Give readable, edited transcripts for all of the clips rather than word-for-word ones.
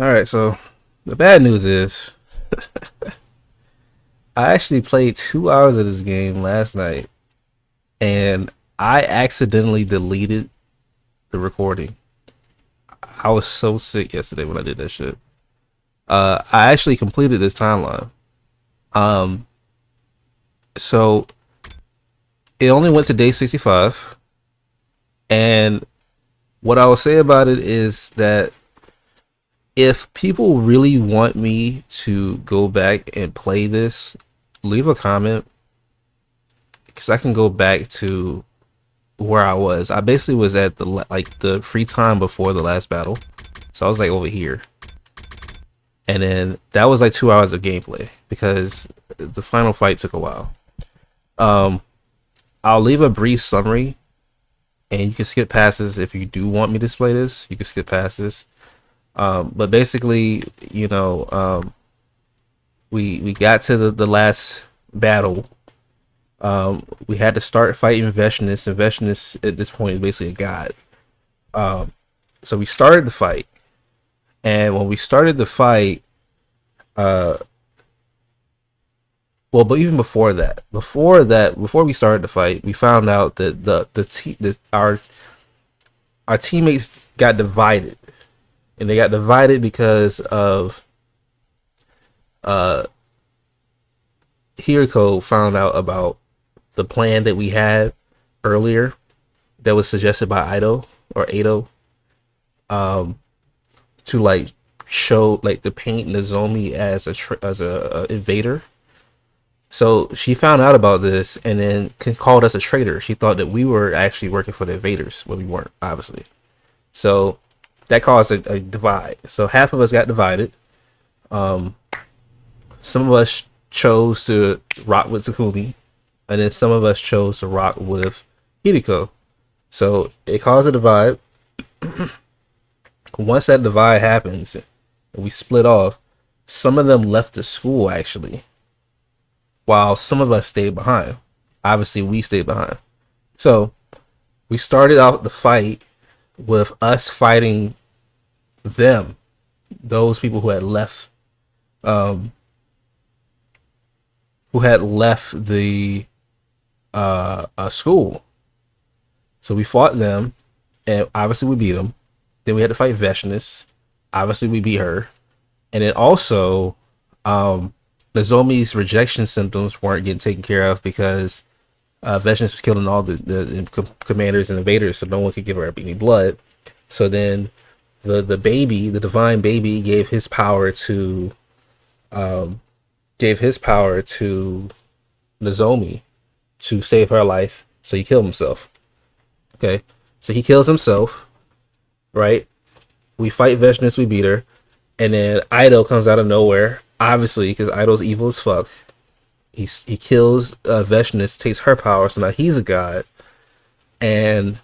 All right, so the bad news is I actually played 2 hours of this game last night and I accidentally deleted the recording. I was so sick yesterday when I did that shit. I actually completed this timeline. Um, so it only went to day 65. And what I will say about it is that if people really want me to go back and play this, leave a comment because I can go back to where I was. I basically was at the free time before the last battle, so I was like over here, and then that was like 2 hours of gameplay because the final fight took a while. Um, I'll leave a brief summary, and you can skip past this if you do want me to display this. You can skip past this, but basically, we got to the last battle. We had to start fighting Veshness, and Veshness at this point is basically a god. So we started the fight, and when we started the fight, uh, well, but even before we started the fight, we found out that our teammates got divided, and they got divided because of Hiriko found out about the plan that we had earlier that was suggested by Ado, to like show like to paint Nozomi as a invader. So she found out about this and then called us a traitor. She thought that we were actually working for the invaders when we weren't, obviously. So that caused a divide. So half of us got divided. Some of us chose to rock with Takumi, and then some of us chose to rock with Hideko. So it caused a divide. Once that divide happens, and we split off, some of them left the school actually, while some of us stayed behind. Obviously, we stayed behind. So we started out the fight with us fighting them, those people who had left the school. So we fought them, and obviously we beat them. Then we had to fight Veshness. Obviously we beat her, and then also Nozomi's rejection symptoms weren't getting taken care of because Veshness was killing all the commanders and invaders, so no one could give her any blood. So then the divine baby gave his power to Nozomi to save her life. So he killed himself. Okay, so he kills himself, right? We fight Veshness, we beat her, and then Ido comes out of nowhere, obviously, because Ido's evil as fuck. He kills Veshness, takes her power, so now he's a god, and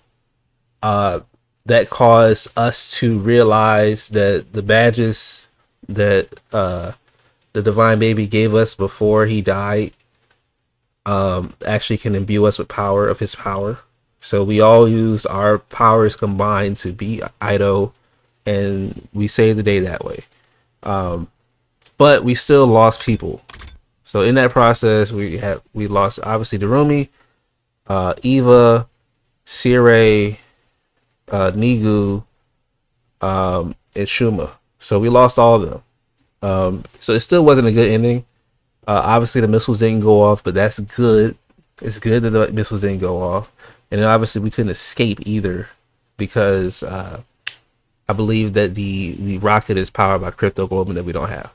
that caused us to realize that the badges that the divine baby gave us before he died actually can imbue us with power of his power. So we all use our powers combined to beat Ido, and we saved the day that way. But we still lost people. So in that process, we lost obviously Darumi, Eva, Sire, Nigu, and Shuma. So we lost all of them. So it still wasn't a good ending. Obviously the missiles didn't go off, but that's good. It's good that the missiles didn't go off. And then obviously we couldn't escape either because I believe that the rocket is powered by crypto globin that we don't have.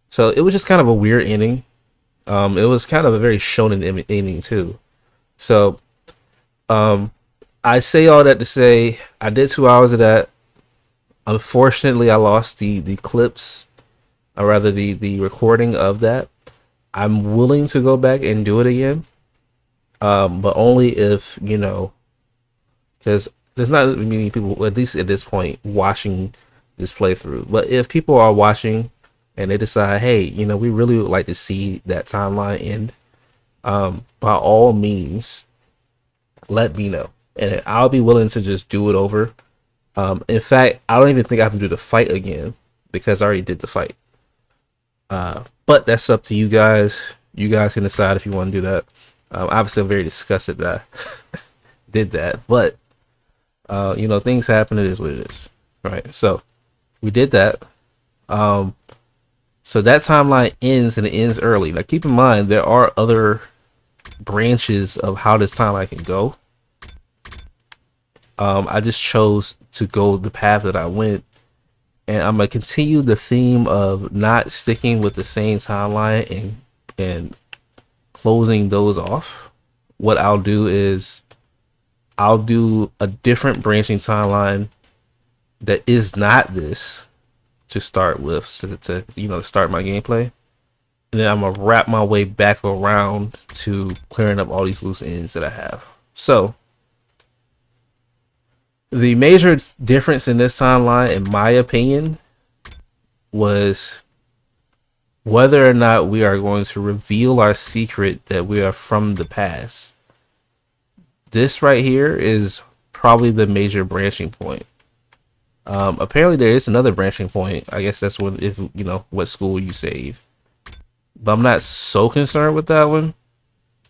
So it was just kind of a weird ending. It was kind of a very shonen ending too. So I say all that to say I did 2 hours of that. Unfortunately, I lost the clips, or rather the recording of that. I'm willing to go back and do it again, but only if because there's not many people, at least at this point, watching this playthrough. But if people are watching and they decide, hey, we really would like to see that timeline end, by all means, let me know, and I'll be willing to just do it over. In fact, I don't even think I have to do the fight again. because I already did the fight. But that's up to you guys. You guys can decide if you want to do that. Obviously, I'm very disgusted that I did that, but you know, things happen. It is what it is, right? So we did that. So that timeline ends, and it ends early. Now, keep in mind there are other branches of how this timeline can go. I just chose to go the path that I went, and I'm gonna continue the theme of not sticking with the same timeline and closing those off. What I'll do is I'll do a different branching timeline that is not this to start with, to you know, start my gameplay, and then I'm gonna wrap my way back around to clearing up all these loose ends that I have. So the major difference in this timeline, in my opinion, was whether or not we are going to reveal our secret that we are from the past. This right here is probably the major branching point. Apparently there is another branching point. I guess that's what, if you know what school you save. But I'm not so concerned with that one,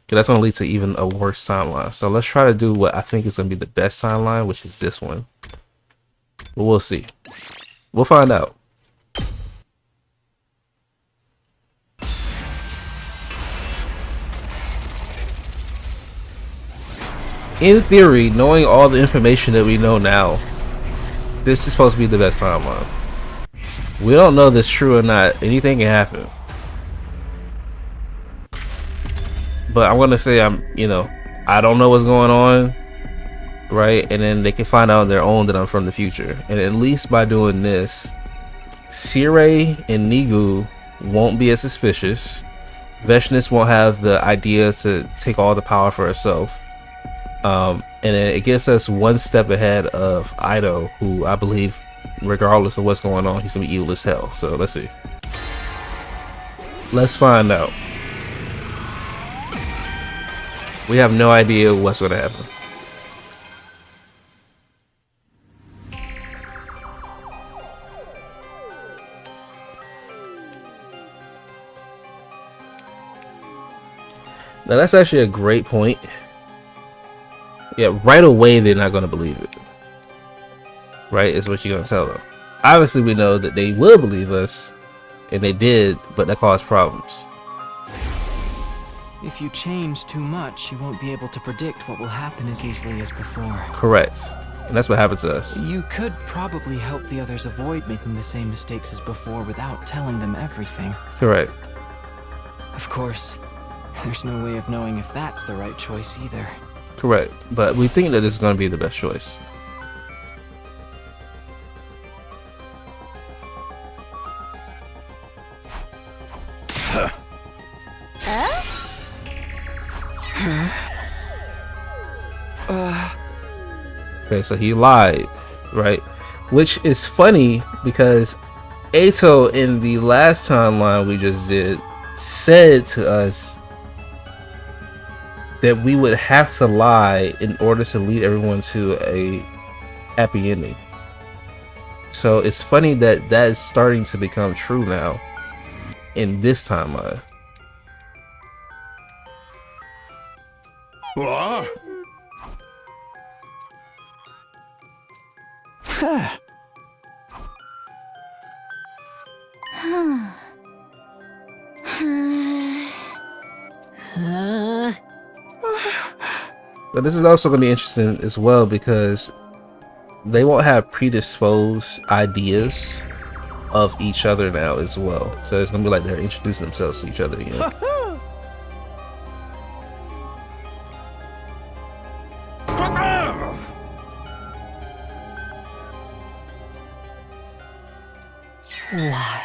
because that's going to lead to even a worse timeline. So let's try to do what I think is going to be the best timeline, which is this one. But we'll see. We'll find out. In theory, knowing all the information that we know now, this is supposed to be the best timeline. We don't know if this is true or not. Anything can happen. But I'm gonna say you know, I don't know what's going on, right? And then they can find out on their own that I'm from the future. And at least by doing this, Sirei and Nigu won't be as suspicious. Veshness won't have the idea to take all the power for herself. And it gets us one step ahead of Ido, who I believe, regardless of what's going on, he's gonna be evil as hell. So let's see. Let's find out. We have no idea what's gonna happen. Now that's actually a great point. Yeah, right away they're not gonna believe it. Right, is what you're gonna tell them. Obviously we know that they will believe us, and they did, but that caused problems. If you change too much, you won't be able to predict what will happen as easily as before. Correct. And that's what happened to us. You could probably help the others avoid making the same mistakes as before without telling them everything. Correct. Of course, there's no way of knowing if that's the right choice either. Correct. But we think that this is going to be the best choice. Okay, so he lied, right? Which is funny because Ato in the last timeline we just did said to us that we would have to lie in order to lead everyone to a happy ending. So it's funny that that is starting to become true now in this timeline. What? So this is also going to be interesting as well, because they won't have predisposed ideas of each other now as well. So it's going to be like they're introducing themselves to each other, you know? Why?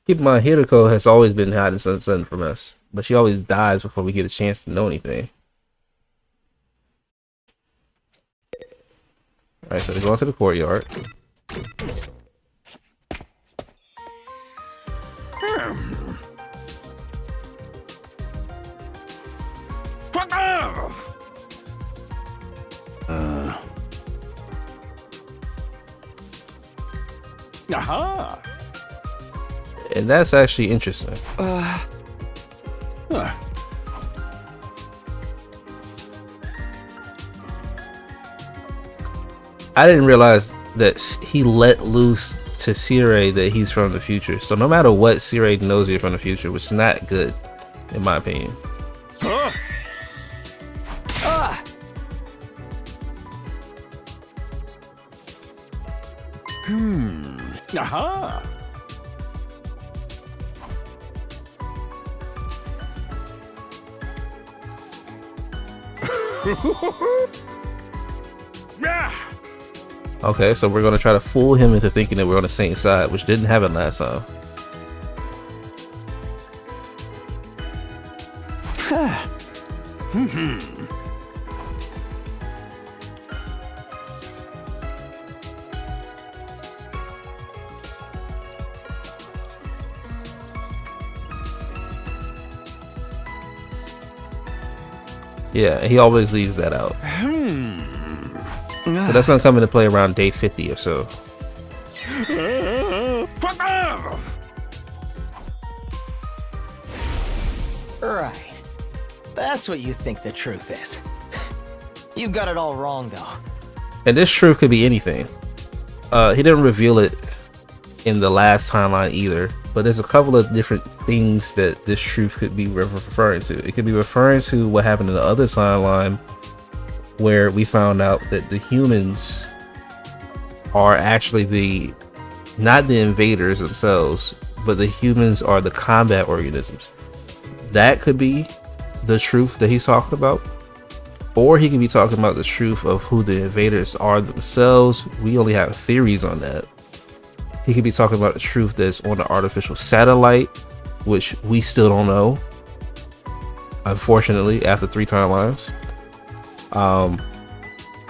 Keep in mind, Hiroko has always been hiding something from us, but she always dies before we get a chance to know anything. Alright, so they go into the courtyard. Aha! And that's actually interesting. I didn't realize that he let loose to Sirei that he's from the future. So no matter what, Sirei knows you're from the future, which is not good, in my opinion. Aha! Yeah. Okay, so we're gonna try to fool him into thinking that we're on the same side, which didn't happen last time. Yeah, he always leaves that out. But that's gonna come into play around day 50 or so. Right. That's what you think the truth is. You got it all wrong, though. And this truth could be anything. He didn't reveal it in the last timeline either, but there's a couple of different things that this truth could be referring to. It could be referring to what happened in the other timeline, where we found out that the humans are actually not the invaders themselves, but the humans are the combat organisms. That could be the truth that he's talking about. Or he could be talking about the truth of who the invaders are themselves. We only have theories on that. He could be talking about the truth that's on the artificial satellite, which we still don't know, unfortunately, after 3 timelines.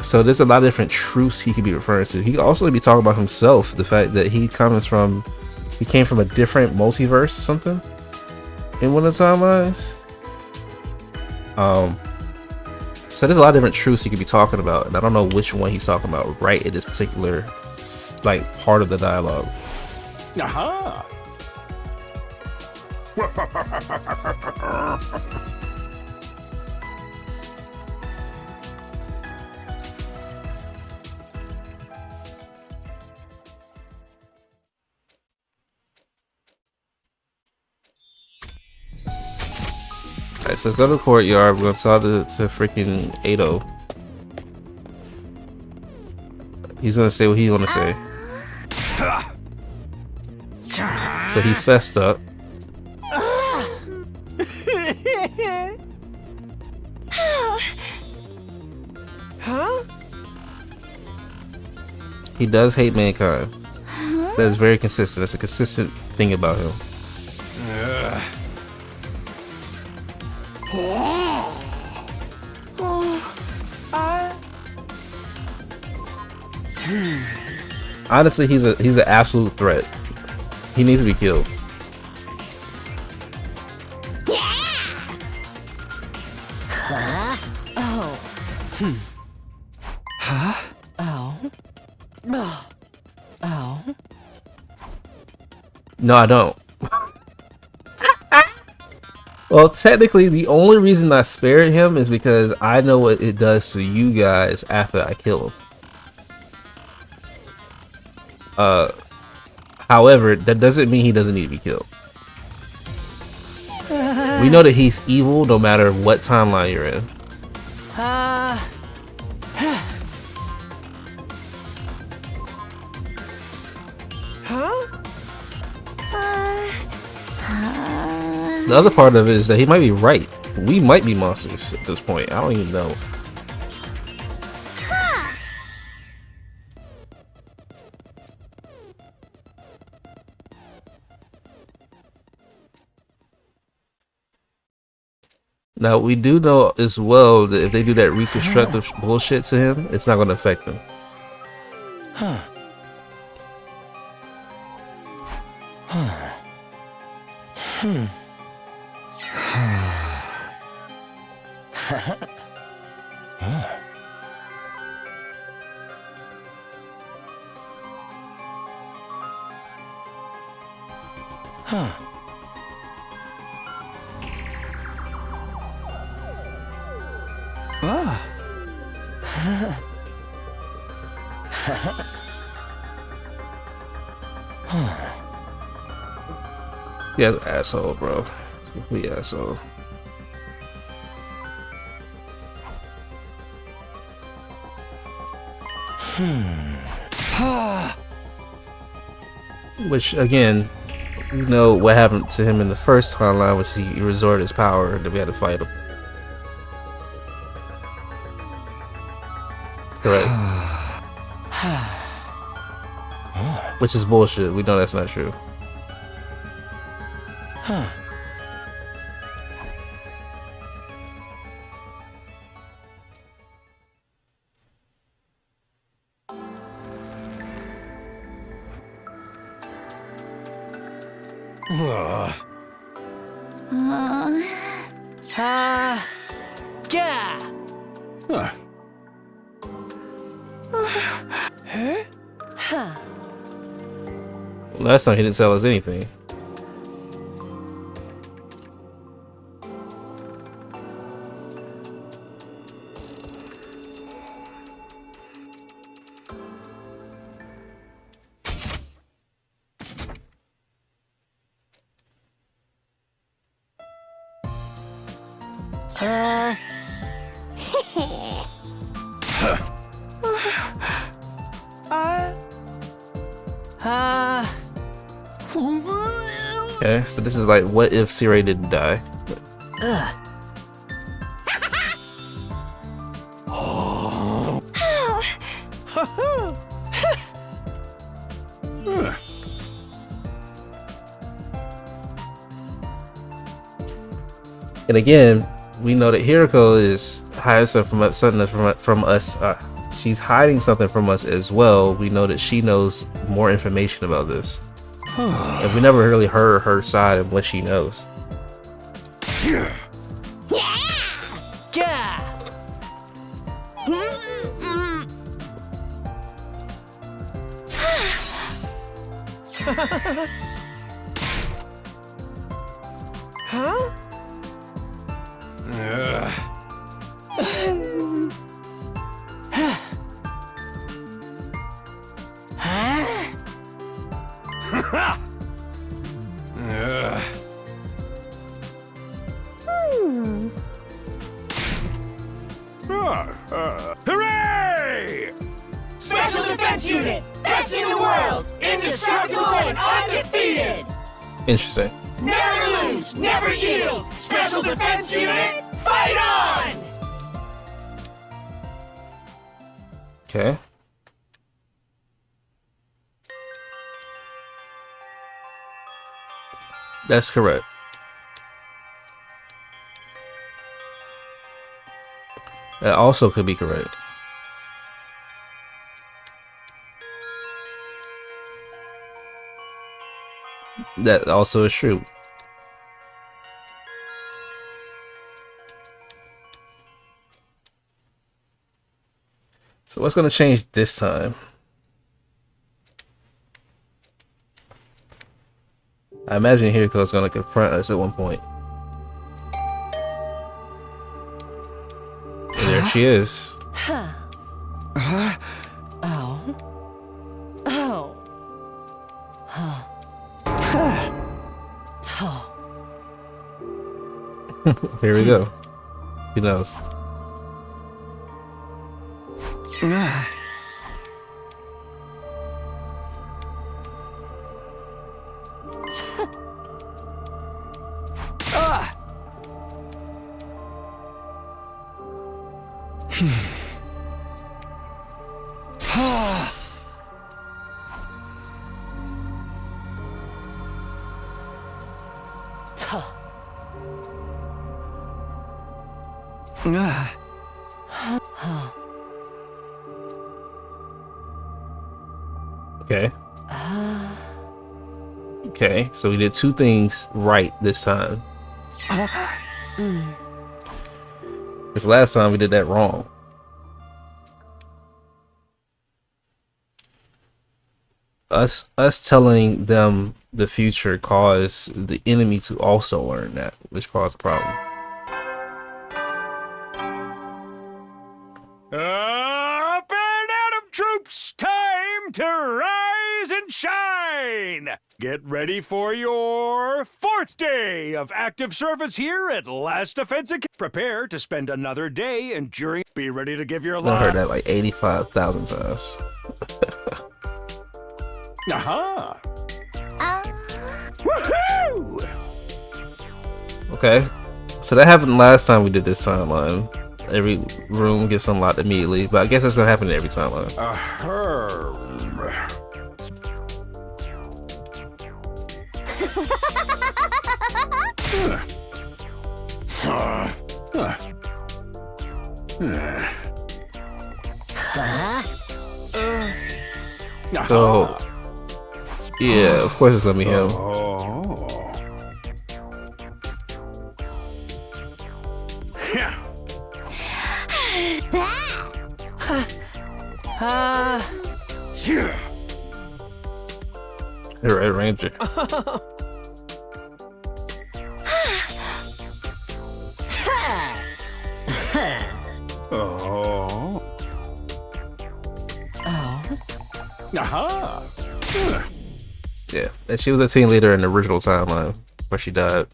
So there's a lot of different truths he could be referring to. He could also be talking about himself, the fact that he came from a different multiverse or something in one of the timelines. So there's a lot of different truths he could be talking about, and I don't know which one he's talking about right in this particular part of the dialogue. Aha! Alright, so let's go to the courtyard. We're gonna talk to freaking Ado. He's gonna say what he wanna say. So he fessed up. Huh? He does hate mankind. That's very consistent. That's a consistent thing about him. Honestly, he's an absolute threat. He needs to be killed. No, I don't. Well, technically, the only reason I spared him is because I know what it does to you guys after I kill him. However, that doesn't mean he doesn't need to be killed. We know that he's evil no matter what timeline you're in. The other part of it is that he might be right. We might be monsters at this point. I don't even know. Now, we do know as well that if they do that reconstructive bullshit to him, it's not going to affect him. Yeah, asshole, bro. Complete asshole. Which again, you know what happened to him in the first timeline, which he resorted his power, and then we had to fight him. Correct. Which is bullshit. We know that's not true. Yeah. Last time he didn't tell us anything. Okay, so this is like, what if Siri didn't die? And again, we know that Hiriko is hiding something from us. She's hiding something from us as well. We know that she knows more information about this, and we never really heard her side of what she knows. Yeah. Huh? Hooray! Special Defense Unit! Best in the world! Indestructible and undefeated! Interesting. Never lose! Never yield! Special Defense Unit, fight on! Okay. That's correct. That also could be correct. That also is true. So what's going to change this time? I imagine Hiriko is going to confront us at one point. And there she is. Oh. Here we go. Who knows? Okay. Okay, so we did two things right this time. Because last time we did that wrong. us telling them the future caused the enemy to also learn that, which caused a problem. Up and Adam troops, time to rise and shine! Get ready for your 4th day of active service here at Last Defense Academy. Prepare to spend another day enduring. Be ready to give your I life. heard that like 85,000 times. Aha! Woohoo! Okay, so that happened last time we did this timeline. Every room gets unlocked immediately, but I guess that's gonna happen in every timeline. So, yeah, of course it's gonna be him. The Red Ranger. Aha! Yeah, and she was a team leader in the original timeline before she died.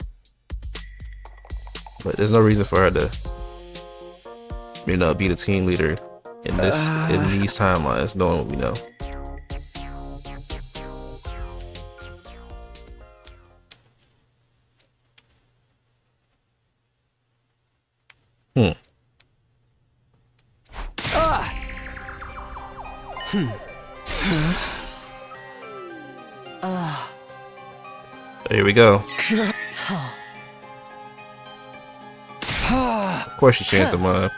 But there's no reason for her to, be the team leader in these timelines, knowing what we know. Here we go. Of course she changed her mind.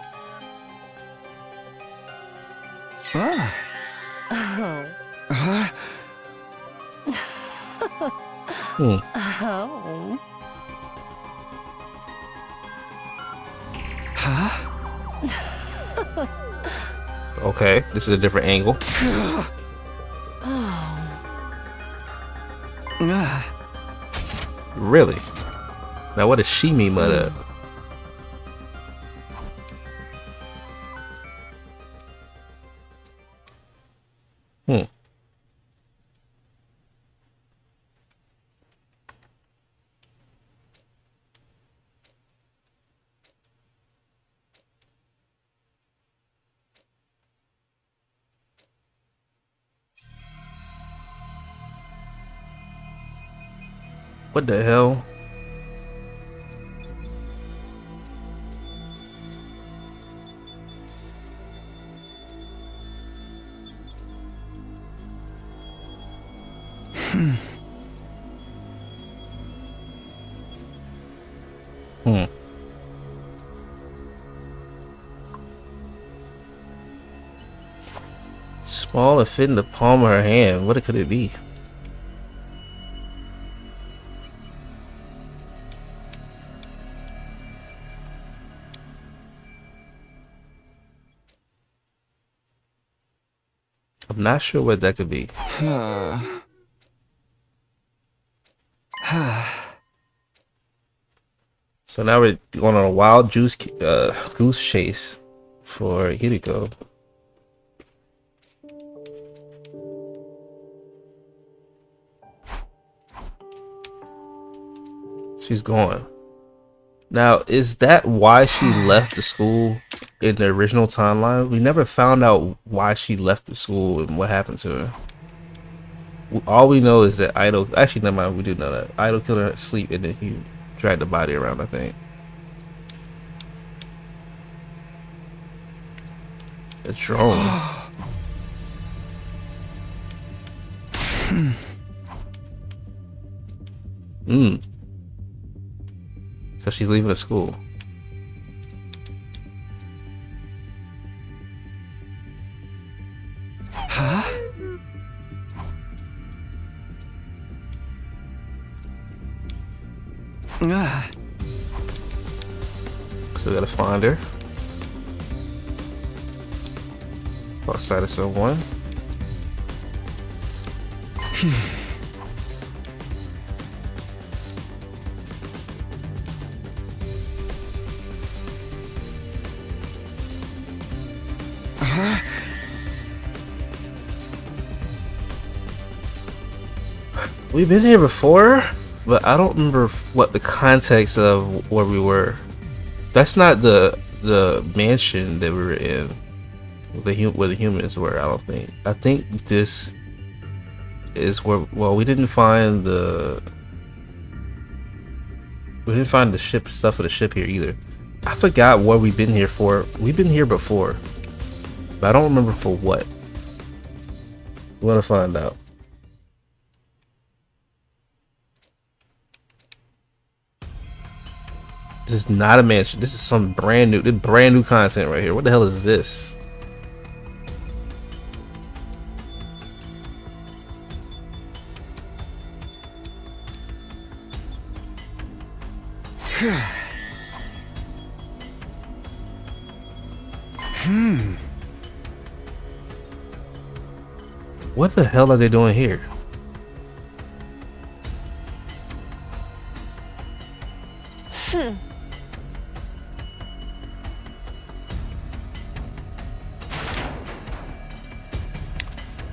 Okay, this is a different angle. Really? Now what does she mean by that? What the hell? Small and fit in the palm of her hand. What could it be? I'm not sure what that could be. So now we're going on a wild goose chase for Hideko. She's gone. Now, is that why she left the school in the original timeline? We never found out why she left the school and what happened to her. All we know is that Idol... Actually, never mind, we do know that. Idol killed her at sleep and then he dragged the body around, I think. A drone. So she's leaving the school. So we gotta find her. Outside of someone. We've been here before, but I don't remember what the context of where we were. That's not the mansion that we were in, where the humans were. I don't think. I think this is where. Well, we didn't find the ship stuff for the ship here either. I forgot what we've been here for. We've been here before, but I don't remember for what. We're gonna find out. This is not a mansion. This is some brand new content right here. What the hell is this? What the hell are they doing here?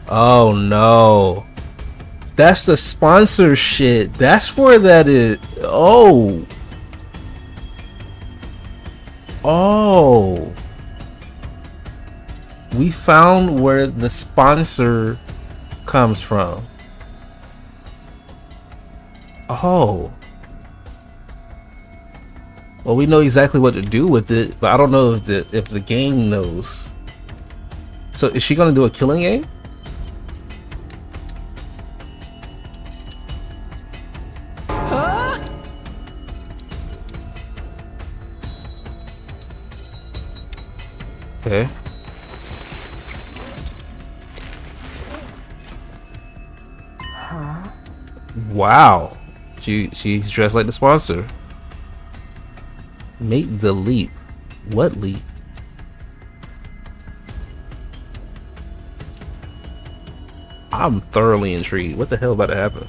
Oh no. That's the sponsor shit. That's where that is. Oh. Oh. We found where the sponsor comes from. Oh. Well, we know exactly what to do with it, but I don't know if the game knows. So is she gonna do a killing game? Okay. Wow. She's dressed like the sponsor. Make the leap. What leap? I'm thoroughly intrigued. What the hell about to happen?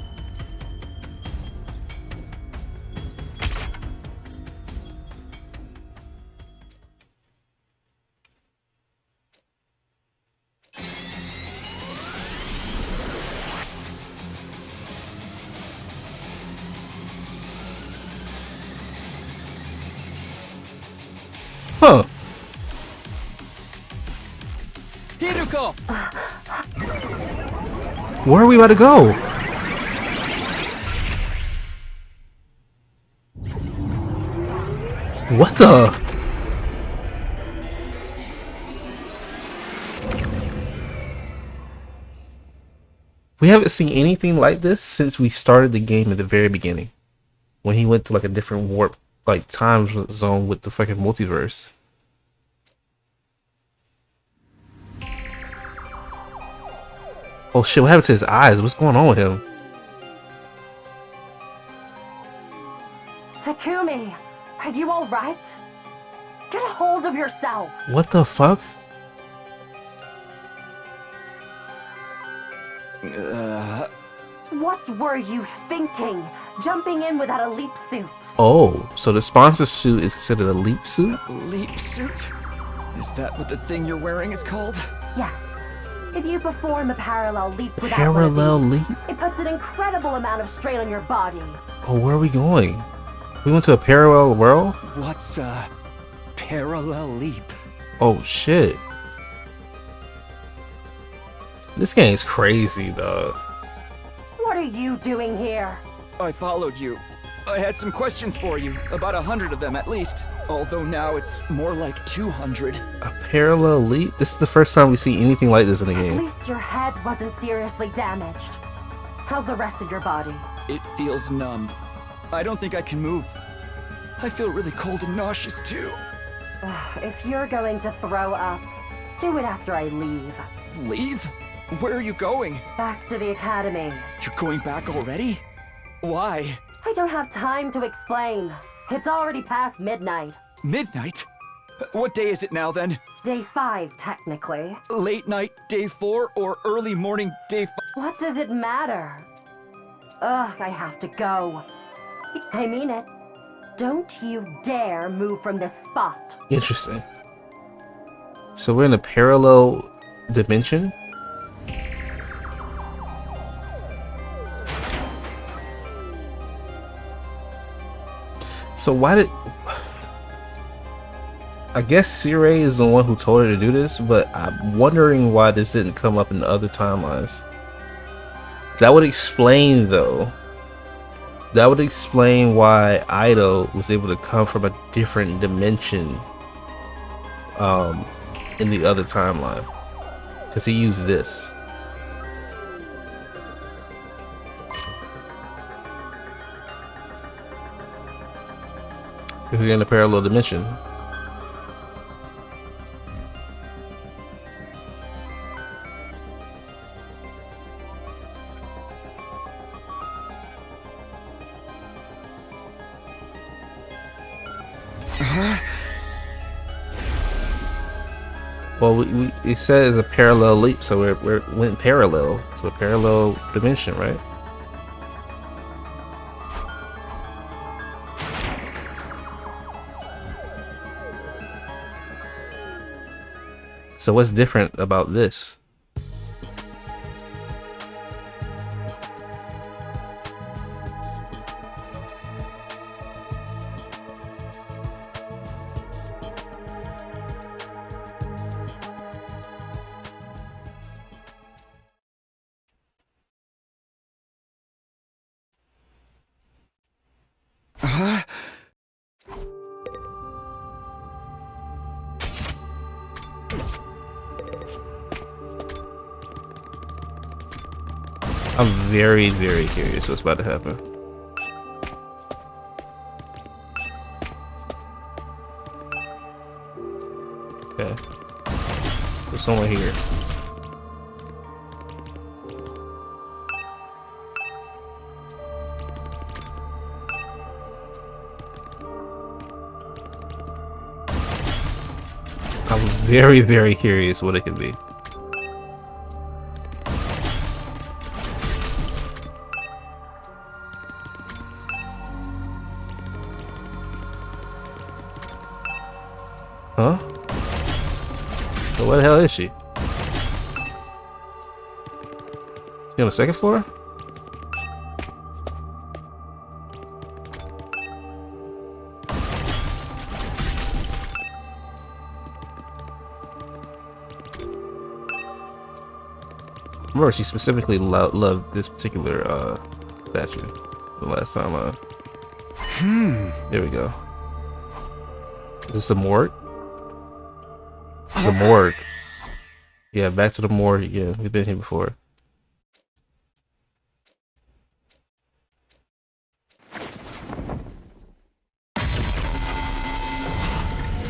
Huh. Hiruko! Where are we about to go? What the? We haven't seen anything like this since we started the game at the very beginning. When he went to like a different warp, like time zone with the fucking multiverse. Oh shit, what happened to his eyes? What's going on with him? Takumi, are you alright? Get a hold of yourself. What the fuck? What were you thinking? Jumping in without a leap suit. Oh, so the sponsor suit is considered a leap suit? Leap suit? Is that what the thing you're wearing is called? Yes. If you perform a parallel leap without Parallel one of these, leap? it puts an incredible amount of strain on your body. Oh, where are we going? We went to a parallel world? What's a parallel leap? Oh shit. This game's crazy, dog. What are you doing here? I followed you. I had some questions for you, about 100 of them at least. Although now it's more like 200. A parallel leap? This is the first time we see anything like this in the At game. least your head wasn't seriously damaged. How's the rest of your body? It feels numb. I don't think I can move. I feel really cold and nauseous too. If you're going to throw up, do it after I leave. Leave? Where are you going? Back to the academy. You're going back already? Why? I don't have time to explain. It's already past midnight. Midnight? What day is it now, then? Day 5, technically. Late night, day 4, or early morning, day 5? What does it matter? Ugh, I have to go. I mean it. Don't you dare move from this spot. Interesting. So we're in a parallel dimension? So why did... I guess Sirei is the one who told her to do this, but I'm wondering why this didn't come up in the other timelines. That would explain, though. That would explain why Ido was able to come from a different dimension in the other timeline. Because he used this. We're in a parallel dimension. Well, it says a parallel leap, so we went parallel to a parallel dimension, right? So what's different about this? I'm very, very curious what's about to happen. Okay. So someone here. I'm very, very curious what it could be. Huh? So where the hell is she? She on the second floor? I remember she specifically loved this particular statue the last time. There we go. Is this the morgue? It's a morgue. Yeah, back to the morgue again. We've been here before.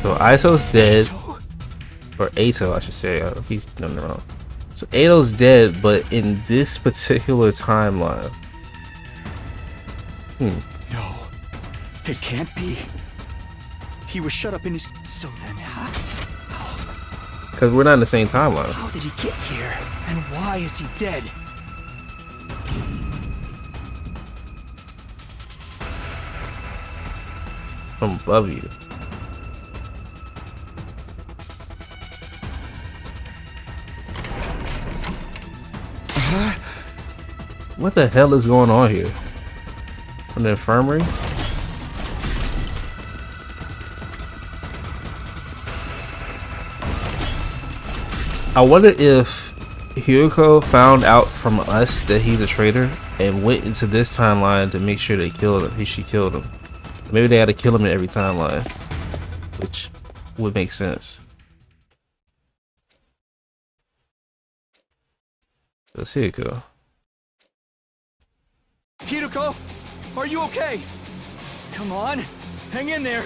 So Ito's dead. Or Ato, I should say. If he's done it wrong. So Ato's dead, but in this particular timeline. No, it can't be. He was shut up in his... So then, Because we're not in the same timeline. how did he get here? And why is he dead? From above you. What the hell is going on here? From the infirmary? I wonder if Hyuko found out from us that he's a traitor and went into this timeline to make sure they killed him. She killed him. Maybe they had to kill him in every timeline, which would make sense. Let's see it go. Hiruko, are you okay? Come on, hang in there.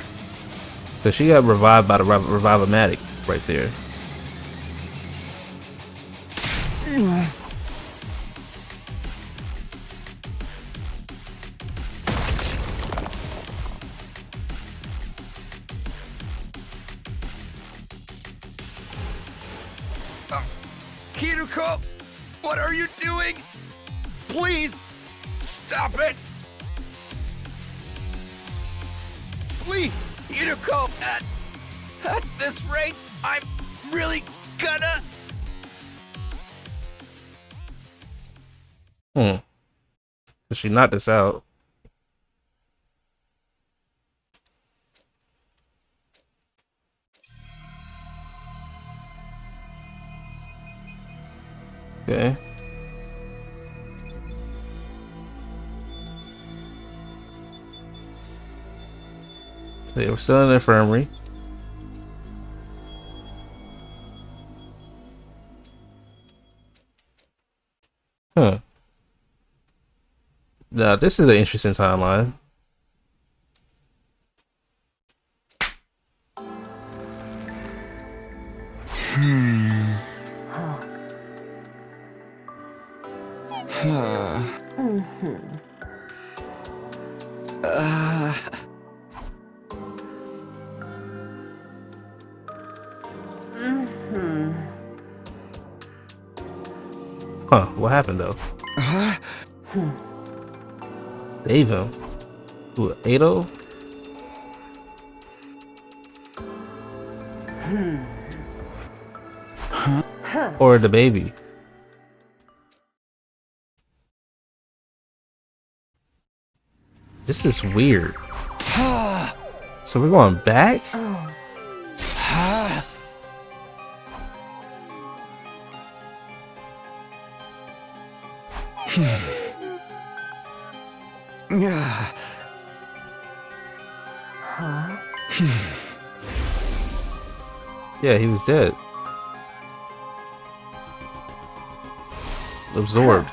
So she got revived by the Revive-O-Matic right there. Kiruko, what are you doing? Please, stop it! Please, Kiruko, at this rate, I'm really gonna... So she knocked us out. Okay. So yeah, we're still in the infirmary. Huh. Now this is an interesting timeline. Huh, what happened though? Save him. Who, Ado? Or the baby? This is weird. So we're going back? Yeah, he was dead. Absorbed.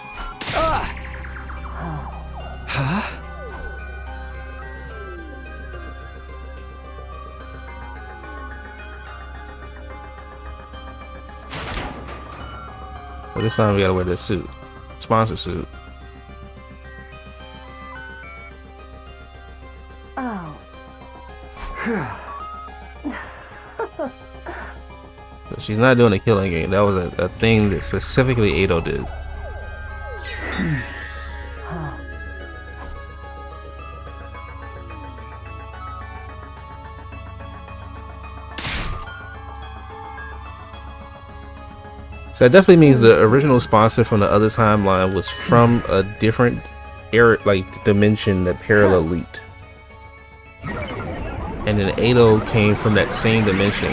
But this time we gotta wear this suit. Sponsor suit. But she's not doing a killing game. That was a thing that specifically Ado did. So that definitely means the original sponsor from the other timeline was from a different era, like dimension that parallel leaked. And then Ado came from that same dimension.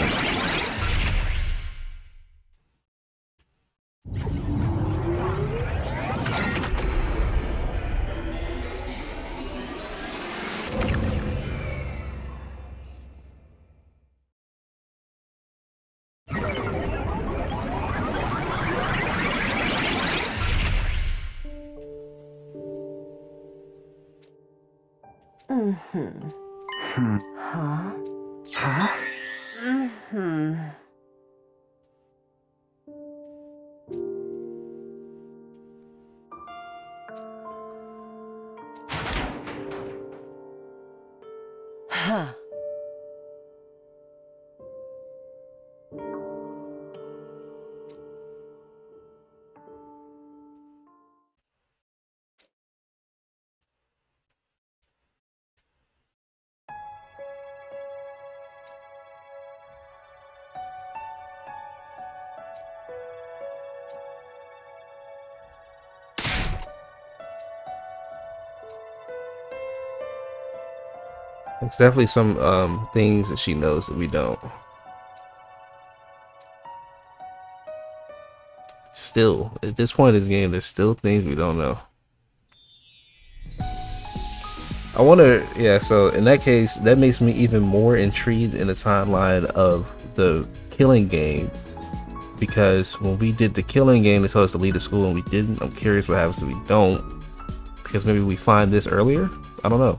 It's definitely some things that she knows that we don't. Still, at this point in this game, there's still things we don't know. I wonder, yeah, so in that case, that makes me even more intrigued in the timeline of the killing game. Because when we did the killing game, they told us to leave the school and we didn't. I'm curious what happens if we don't. Because maybe we find this earlier? I don't know.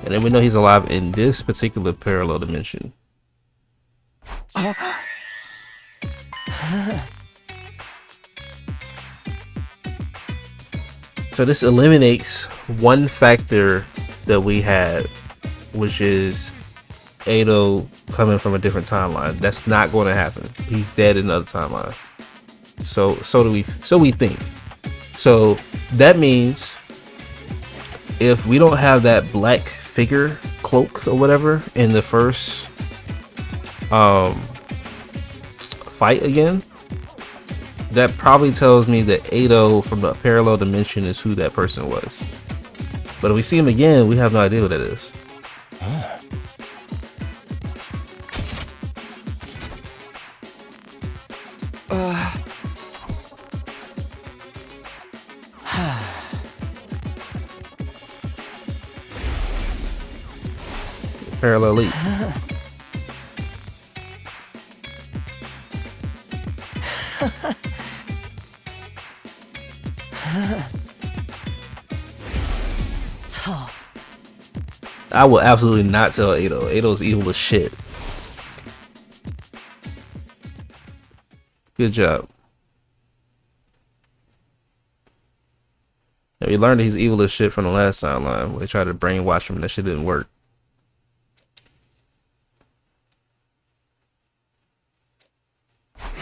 And then we know he's alive in this particular parallel dimension. So this eliminates one factor that we had, which is Ado coming from a different timeline. That's not going to happen. He's dead in another timeline. So we think. So that means if we don't have that black figure cloak or whatever in the first fight again, that probably tells me that Ado from the parallel dimension is who that person was. But if we see him again, we have no idea what that is. Parallel leap. I will absolutely not tell Ado. Ado's evil as shit. Good job. And we learned that he's evil as shit from the last timeline where they tried to brainwash him and that shit didn't work.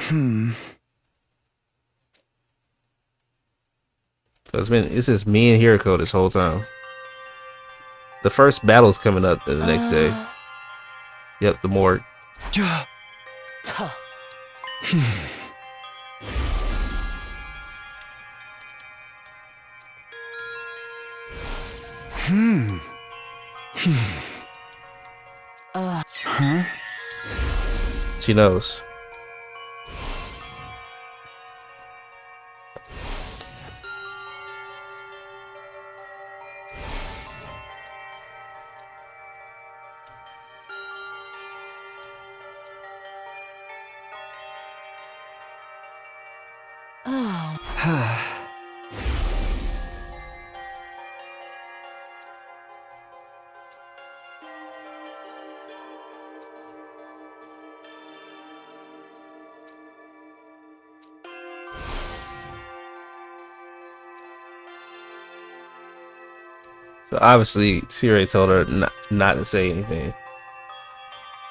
So it's just me and Hiriko this whole time. The first battle's coming up the next day. Yep, the morgue. She knows. So obviously, Siri told her not to say anything.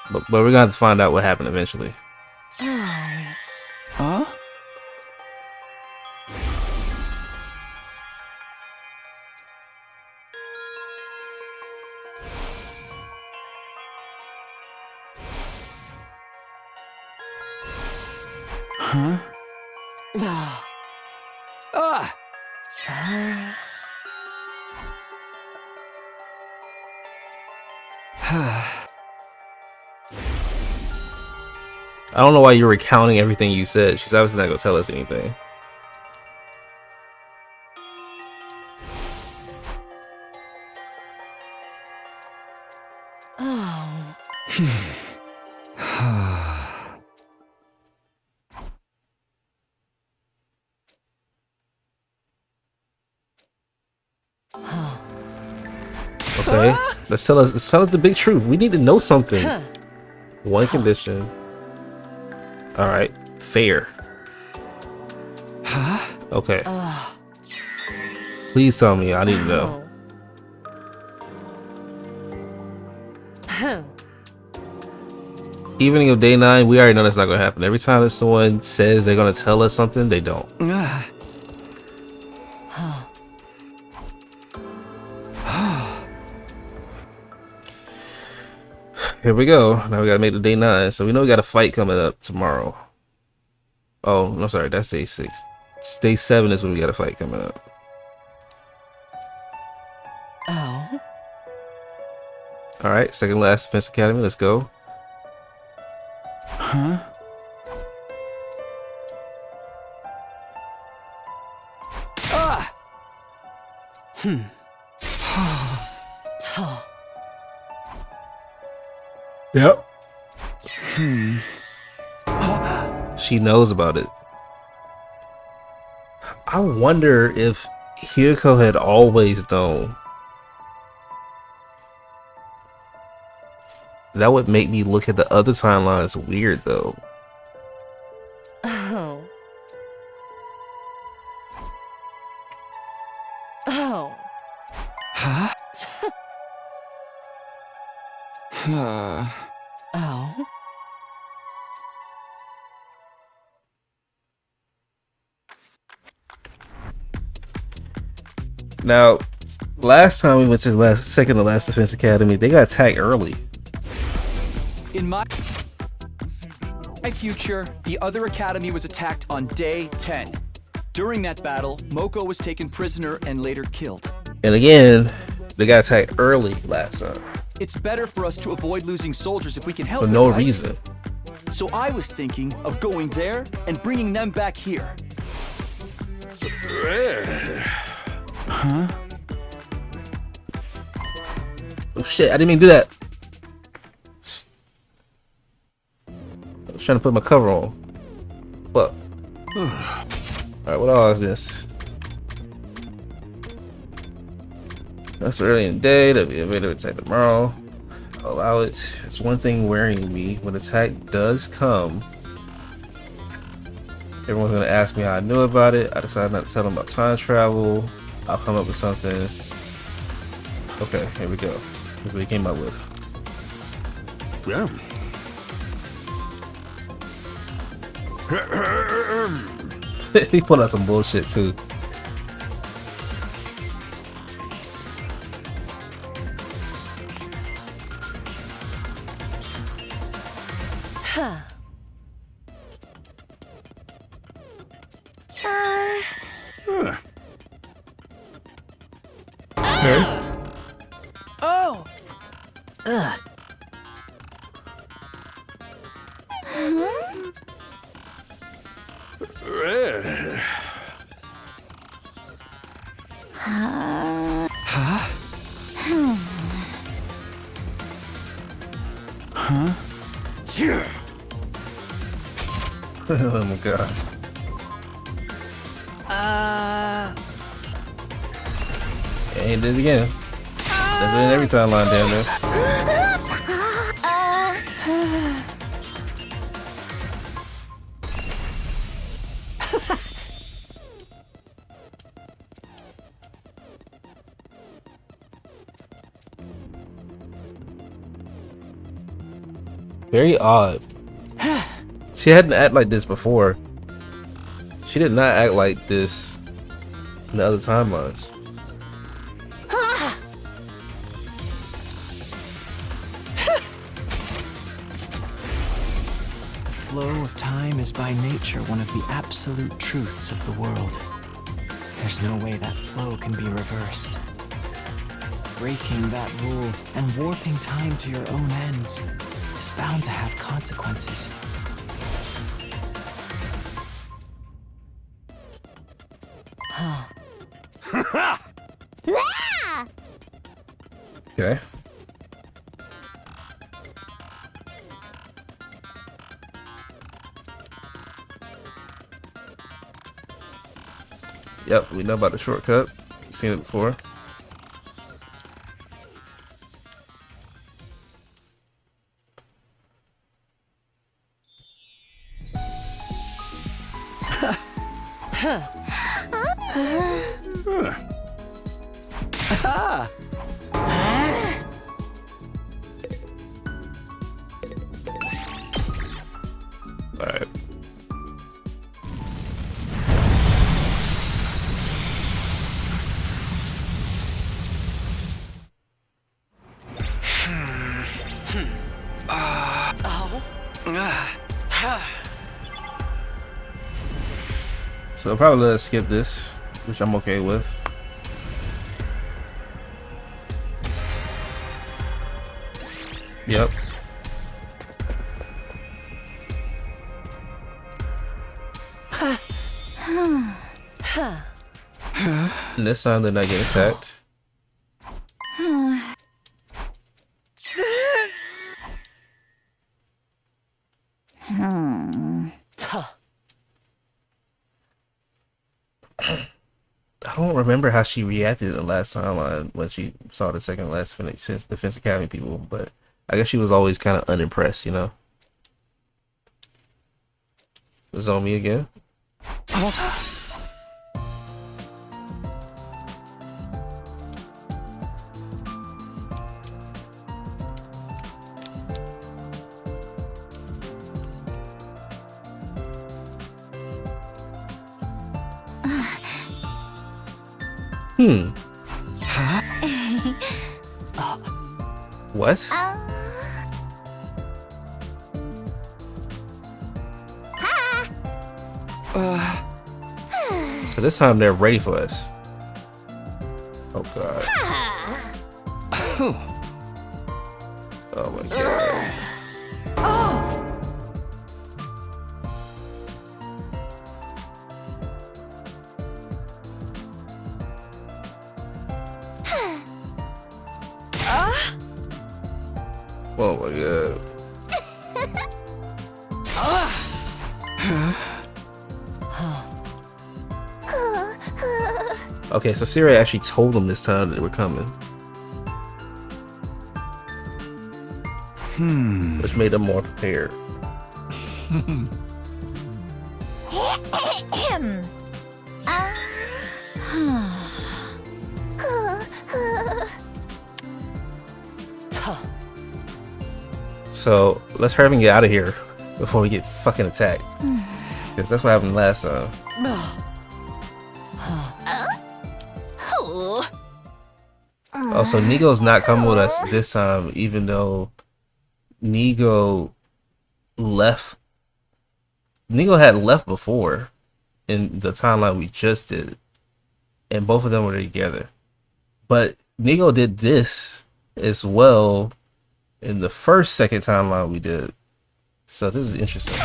But we're gonna have to find out what happened eventually. Huh? Huh? Ah! I don't know why you're recounting everything you said. She's obviously not gonna tell us anything. Okay, let's tell us the big truth. We need to know something. One condition. All right, fair. Okay. Please tell me. I need to know. Evening of day 9. We already know that's not gonna happen. Every time that someone says they're gonna tell us something, they don't. Here we go. Now we gotta make the day 9. So we know we got a fight coming up tomorrow. Oh, no, sorry, that's day 6. Day 7 is when we got a fight coming up. Oh. Alright, second last Defense Academy, let's go. Huh? Ah! Yep. She knows about it. I wonder if Hiriko had always known. That would make me look at the other timelines weird though. Oh. Oh. Huh? Oh. Now, last time we went to the second to last defense academy, they got attacked early. In my future, the other academy was attacked on day 10. During that battle, Moko was taken prisoner and later killed. And again, they got attacked early last time It's better for us to avoid losing soldiers if we can help for it, no right? reason. So I was thinking of going there and bringing them back here. Huh? Oh shit! I didn't mean to do that. I was trying to put my cover on. Fuck. Alright, what all is this? That's early in the day. That'll be a better attack tomorrow. Allow it. It's one thing worrying me. When attack does come, everyone's gonna ask me how I knew about it. I decided not to tell them about time travel. I'll come up with something. Okay, here we go. Here's what he came up with. Yeah. He put out some bullshit too. Huh. Oh! Ugh. Oh my god. And he did it again. That's it in every timeline down there. Very odd. She hadn't act like this before. She did not act like this in the other timelines. The flow of time is by nature one of the absolute truths of the world. There's no way that flow can be reversed. Breaking that rule and warping time to your own ends is bound to have consequences. Okay. Yep, we know about the shortcut. We've seen it before. Alright. So I'll probably let us skip this, which I'm okay with. Yep. And this time they're not getting attacked. I don't remember how she reacted in the last timeline when she saw the second to last Defense Academy people, but I guess she was always kind of unimpressed, you know? It's on me again. What? So this time they're ready for us. Oh god. Oh my god. Oh my god. Okay, so Siri actually told them this time that they were coming. Which made them more prepared. So let's hurry and get out of here before we get fucking attacked. Because that's what happened last time. Oh, so Nigo's not coming with us this time, even though Nigo left. Nigo had left before in the timeline we just did, and both of them were together. But Nigo did this as well in the second timeline we did. So this is interesting.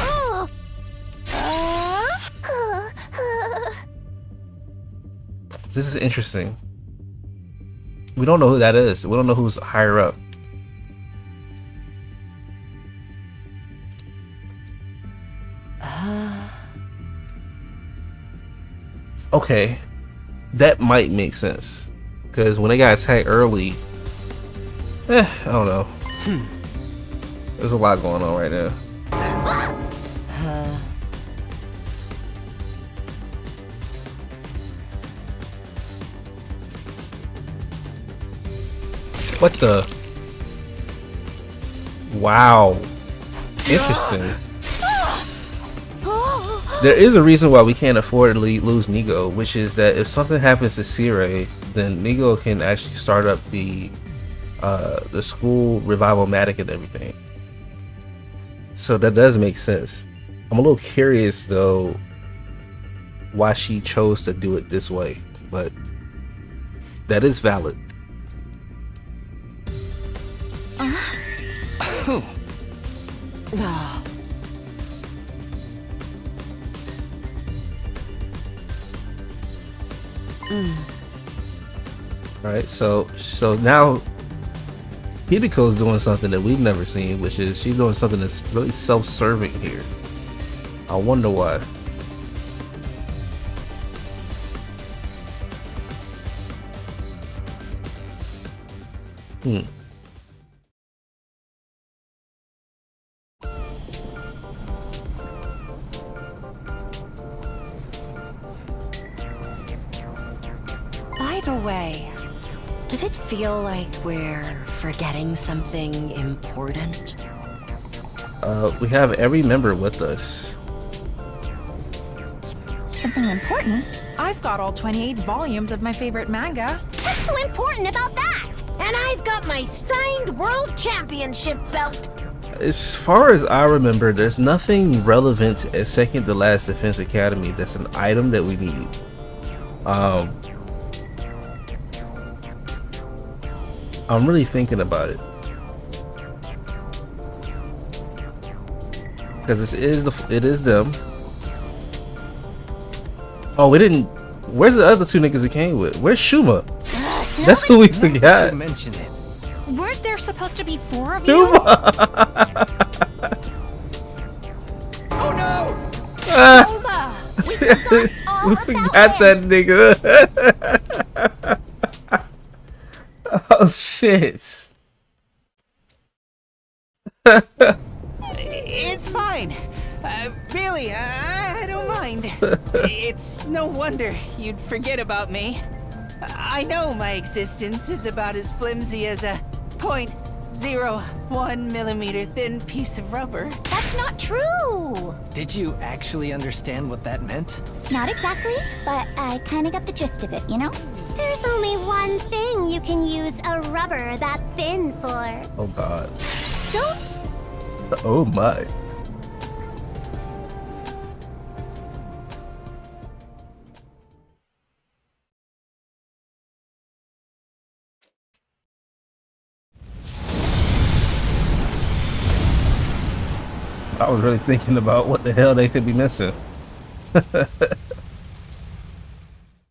This is interesting. We don't know who that is. We don't know who's higher up. Okay, that might make sense. Because when they got attacked early, I don't know. There's a lot going on right now. What the? Wow. Interesting. There is a reason why we can't afford to lose Nigo, which is that if something happens to Sire, then Nigo can actually start up the school revival-matic and everything. So that does make sense. I'm a little curious though why she chose to do it this way, but that is valid. Alright, so now Hibiko's doing something that we've never seen, which is she's doing something that's really self-serving here. I wonder why. By the way, does it feel like we're forgetting something important? We have every member with us. Something important? I've got all 28 volumes of my favorite manga. What's so important about that? And I've got my signed world championship belt. As far as I remember, there's nothing relevant at Second to Last Defense Academy that's an item that we need. I'm really thinking about it. Because it is them. Oh, we didn't. Where's the other two niggas we came with? Where's Shuma? That's who we forgot. Mention it. Weren't there supposed to be 4 of you? Oh no! We forgot that nigga. Oh shit. It's fine. Really, I don't mind. It's no wonder you'd forget about me. I know my existence is about as flimsy as a 0.01 millimeter thin piece of rubber. That's not true! Did you actually understand what that meant? Not exactly, but I kinda got the gist of it, you know? There's only one thing you can use a rubber that thin for. Oh god. Don't. Oh my. I was really thinking about what the hell they could be missing.